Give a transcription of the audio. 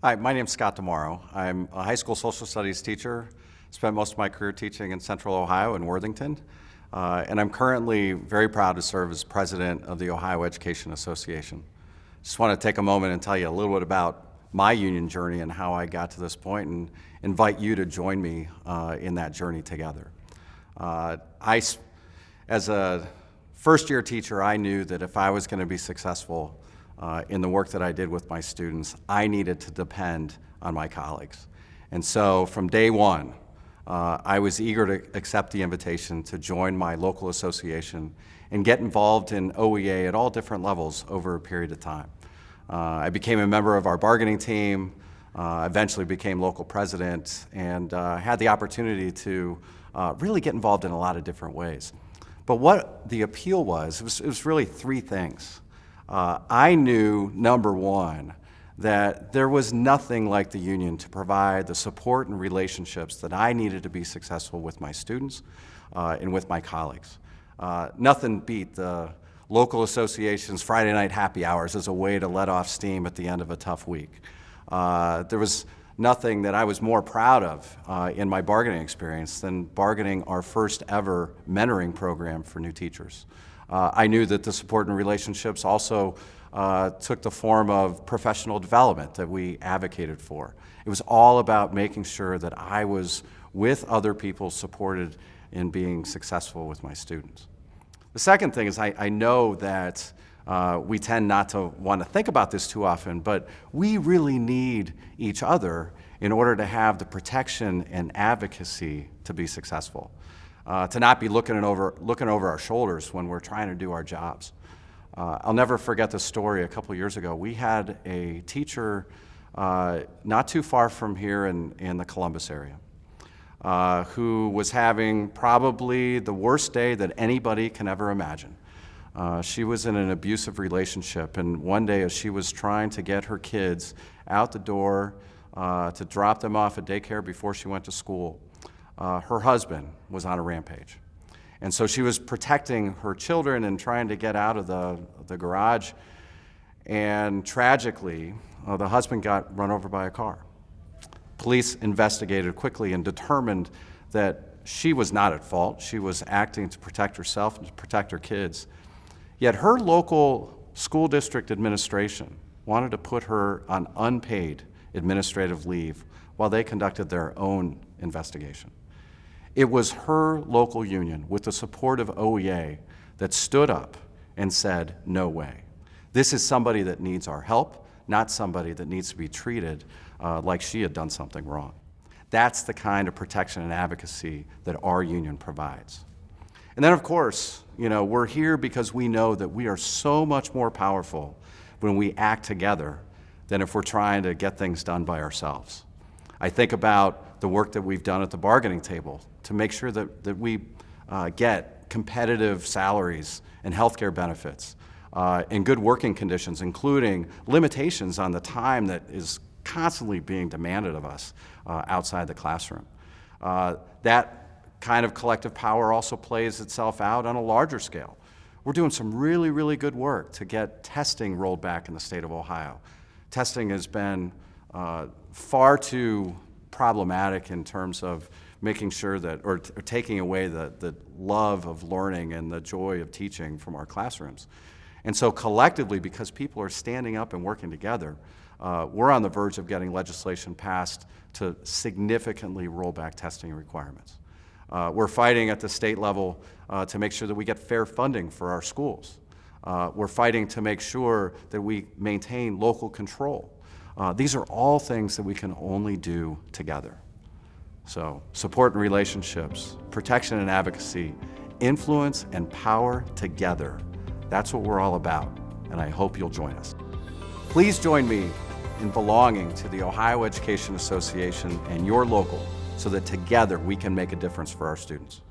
Hi, my name's Scott DiMauro. I'm a high school social studies teacher. Spent most of my career teaching in Central Ohio in Worthington. And I'm currently very proud to serve as president of the Ohio Education Association. Just want to take a moment and tell you a little bit about my union journey and how I got to this point and invite you to join me in that journey together. As a first-year teacher, I knew that if I was going to be successful in the work that I did with my students, I needed to depend on my colleagues. And so from day one, I was eager to accept the invitation to join my local association and get involved in OEA at all different levels over a period of time. I became a member of our bargaining team, eventually became local president, and had the opportunity to really get involved in a lot of different ways. But what the appeal was, it was really three things. I knew, number one, that there was nothing like the union to provide the support and relationships that I needed to be successful with my students and with my colleagues. Nothing beat the local association's Friday night happy hours as a way to let off steam at the end of a tough week. There was nothing that I was more proud of in my bargaining experience than bargaining our first ever mentoring program for new teachers. I knew that the support and relationships also took the form of professional development that we advocated for. It was all about making sure that I was with other people supported in being successful with my students. The second thing is I know that we tend not to want to think about this too often, but we really need each other in order to have the protection and advocacy to be successful. To not be looking over our shoulders when we're trying to do our jobs. I'll never forget the story a couple years ago. We had a teacher not too far from here in the Columbus area who was having probably the worst day that anybody can ever imagine. She was in an abusive relationship, and one day as she was trying to get her kids out the door to drop them off at daycare before she went to school, her husband was on a rampage. And so she was protecting her children and trying to get out of the garage. And tragically, the husband got run over by a car. Police investigated quickly and determined that she was not at fault. She was acting to protect herself and to protect her kids. Yet her local school district administration wanted to put her on unpaid administrative leave while they conducted their own investigation. It was her local union, with the support of OEA, that stood up and said, no way. This is somebody that needs our help, not somebody that needs to be treated like she had done something wrong. That's the kind of protection and advocacy that our union provides. And then, of course, we're here because we know that we are so much more powerful when we act together than if we're trying to get things done by ourselves. I think about the work that we've done at the bargaining table to make sure that we get competitive salaries and healthcare benefits and good working conditions, including limitations on the time that is constantly being demanded of us outside the classroom. That kind of collective power also plays itself out on a larger scale. We're doing some really, really good work to get testing rolled back in the state of Ohio. Testing has been far too problematic in terms of making sure that, or taking away the love of learning and the joy of teaching from our classrooms. And so collectively, because people are standing up and working together, we're on the verge of getting legislation passed to significantly roll back testing requirements. We're fighting at the state level to make sure that we get fair funding for our schools. We're fighting to make sure that we maintain local control. These are all things that we can only do together. So support and relationships, protection and advocacy, influence and power together. That's what we're all about, and I hope you'll join us. Please join me in belonging to the Ohio Education Association and your local so that together we can make a difference for our students.